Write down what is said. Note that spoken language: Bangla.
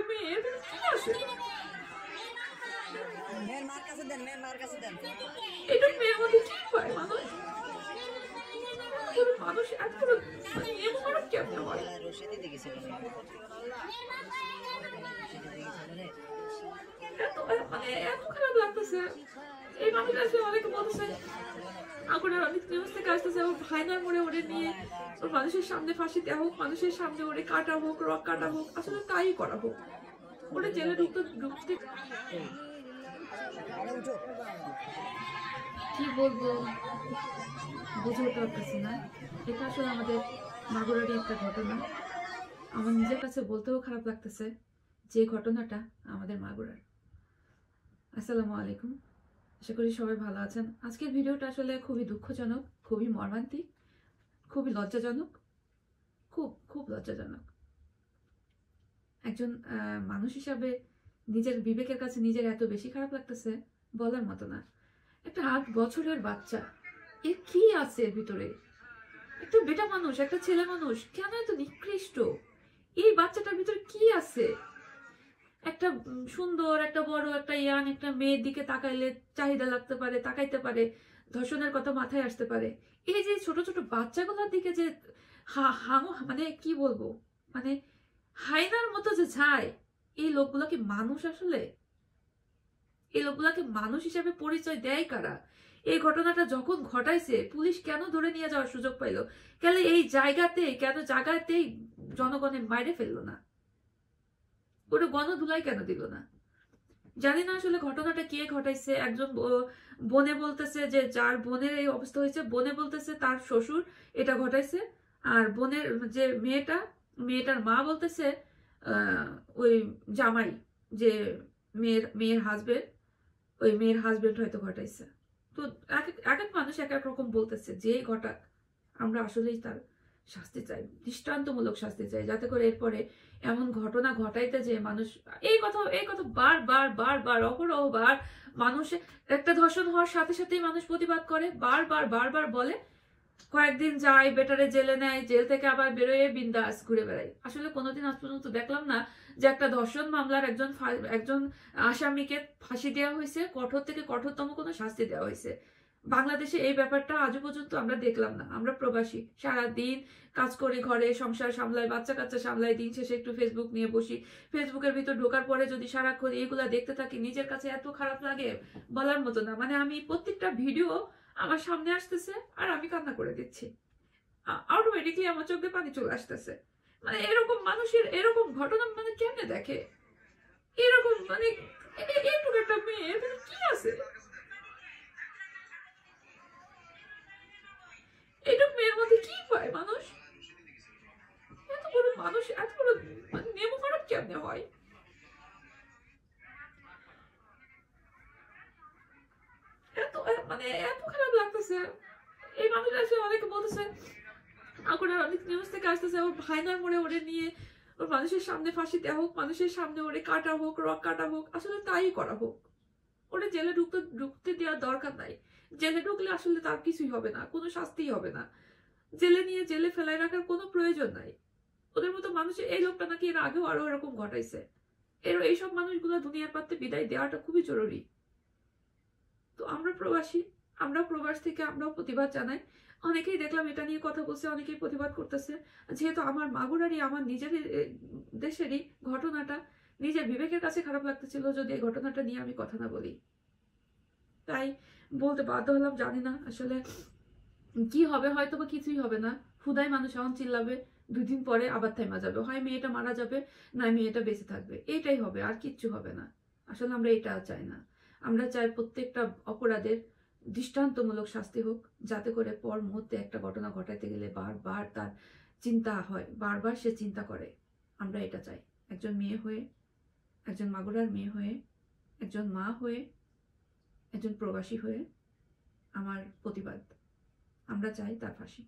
মেয়ে কি আছে এটা মেয়ের মধ্যে কি পায় মানুষ মানুষ এত মানে নিয়ম খারাপ কেমন হয় মানে এত খারাপ লাগতেছে এই মানুষটা আসলে অনেকে বলতেছে আগুনের অনেক নিউজ থেকে আসতেছে ওর ভাইনার মোড়ে ওরে নিয়ে ওর মানুষের সামনে ফাঁসি দেওয়া হোক মানুষের সামনে ওরে কাটা হোক রক কাটা হোক আসলে তাই করা হোক ওরে জেলে ঢুকতে কি বলবো বুঝে উঠতে পারতেছি না এটা আসলে আমাদের মাগুরারই একটা ঘটনা আমার নিজের কাছে বলতেও খারাপ লাগতেছে যে ঘটনাটা আমাদের মাগুরার। আসসালামু আলাইকুম, আশা করি সবাই ভালো আছেন। আজকের ভিডিওটা আসলে খুবই দুঃখজনক, খুবই মর্মান্তিক, খুবই লজ্জাজনক, খুব খুব লজ্জাজনক। একজন মানুষ হিসাবে নিজের বিবেকের কাছে নিজের এত বেশি খারাপ লাগতেছে বলার মতো না। একটা 8 বছরের বাচ্চা, এর কি আছে এর ভিতরে? একটা বেটা মানুষ, একটা ছেলে মানুষ, কেন এত নিকৃষ্ট? এই বাচ্চাটার ভিতরে কি আছে? একটা সুন্দর একটা বড় একটা ইয়াং একটা মেয়ের দিকে তাকাইলে চাহিদা লাগতে পারে, তাকাইতে পারে, ধর্ষণের কথা মাথায় আসতে পারে। এই যে ছোট ছোট বাচ্চাগুলোর দিকে যে মানে কি বলবো, মানে হায়নার মতো যে যায়, এই লোকগুলা কি মানুষ? আসলে এই লোকগুলাকে মানুষ হিসেবে পরিচয় দেয় কারা? এই ঘটনাটা যখন ঘটাইছে পুলিশ কেন ধরে নিয়ে যাওয়ার সুযোগ পাইলো? কেন এই জায়গাতেই জনগণের মাইরে ফেললো না? ওটা গণধুলাই কেন দিল না? জানি না আসলে ঘটনাটা কে ঘটাইছে। একজন বোনে বলতেছে যে যার বোনের এই অবস্থা হয়েছে, বোনে বলতেছে তার শ্বশুর এটা ঘটাইছে, আর বোনের যে মেয়েটার মা বলতেছে ওই জামাই, যে মেয়ের হাজবেন্ড, ওই মেয়ের হাজবেন্ড হয়তো ঘটাইছে। তো এক এক মানুষ এক এক রকম বলতেছে। যে ঘটাক, আমরা আসলেই তার শাস্তি চাই, দৃষ্টান্তমূলক শাস্তি চাই, যাতে করে এরপরে এমন ঘটনা ঘটাইতে যে মানুষ এই কথা বারবার অহরহবার মানুষ একটা ধর্ষণ হওয়ার সাথে সাথেই মানুষ প্রতিবাদ করে, বারবার বলে, কয়েকদিন যায়, বেটারে জেলে নেয়, জেল থেকে আবার বেরোয় বিন্দাস ঘুরে বেড়ায়। আসলে কোনোদিন আজ পর্যন্ত দেখলাম না যে একটা ধর্ষণ মামলার একজন আসামিকে ফাঁসি দেওয়া হয়েছে, কঠোর থেকে কঠোরতম কোনো শাস্তি দেওয়া হয়েছে। বাংলাদেশে এই ব্যাপারটা আজও পর্যন্ত আমরা দেখলাম না। আমরা প্রবাসী, সারাদিন কাজ করি, ঘরে সংসার সামলাই, বাচ্চা কাচ্চা সামলাই, দিন শেষে একটু ফেসবুক নিয়ে বসি। ফেসবুকের ভিতর ঢোকার পরে যদি সারাক্ষণ এইগুলা দেখতে থাকি, নিজের কাছে এত খারাপ লাগে বলার মতো না। মানে আমি প্রত্যেকটা ভিডিও আমার সামনে আসতেছে আর আমি কান্না করে দিচ্ছি, অটোমেটিকলি আমার চোখ দিয়ে পানি চলে আসতেছে। মানে এরকম মানুষের এরকম ঘটনা মানে কেমনে দেখে? এরকম মানে এইটুকু একটা মেয়ে কি আছে? এইটুকু মেয়ের মধ্যে কি পায় মানুষ? এত বড় মানুষ, এত বড় মানে নেমো খারাপ কেমনে হয়? মানে এত খারাপ লাগতেছে। এই মানুষটা আসলে অনেকে বলতেছে আগুনের অনেক নিউজ থেকে আসতেছে ওর ভাইনার মোড়ে ওরে নিয়ে ওর মানুষের সামনে ফাঁসি দেওয়া হোক, মানুষের সামনে ওরে কাটা হোক, রক কাটা হোক, আসলে তাই করা হোক। ওরে জেলে ঢুকতে দেওয়ার দরকার নাই। জেলে ঢুকলে আসলে তার কিছুই হবে না, কোনো শাস্তিই হবে না। জেলে ফেলায় রাখার কোনো প্রয়োজন নাই। ওদের মতো মানুষের এই লোকটা নাকি এর আগেও আরো এরকম ঘটাইছে। এইসব মানুষগুলো দুনিয়ার পাত্রে বিদায় দেওয়াটা খুবই জরুরি। তো আমরা প্রবাসী, আমরা প্রবাস থেকে আমরাও প্রতিবাদ জানাই। অনেকেই দেখলাম এটা নিয়ে কথা বলছে, অনেকেই প্রতিবাদ করতেছে। যেহেতু আমার মাগুরারই, আমার নিজের দেশেরই ঘটনাটা, নিজের বিবেকের কাছে খারাপ লাগতেছিল যদি এই ঘটনাটা নিয়ে আমি কথা না বলি, তাই বলতে বাধ্য হলাম। জানি না আসলে কি হবে, হয়তো বা কিছুই হবে না। হুদাই মানুষ এখন চিল্লাবে, 2 দিন পরে আবার থেমা যাবে, হয় মেয়েটা মারা যাবে, না মেয়েটা বেঁচে থাকবে, এইটাই হবে, আর কিচ্ছু হবে না। আসলে আমরা এটা চাই না। আমরা চাই প্রত্যেকটা অপরাধের দৃষ্টান্তমূলক শাস্তি হোক, যাতে করে পর মুহূর্তে একটা ঘটনা ঘটাইতে গেলে বারবার তার চিন্তা হয়, বারবার সে চিন্তা করে। আমরা এটা চাই। একজন মেয়ে হয়ে, একজন মাগুরার মেয়ে হয়ে, একজন মা হয়ে, একজন প্রবাসী হয়ে আমার প্রতিবাদ। আমরা চাই তার ফাঁসি।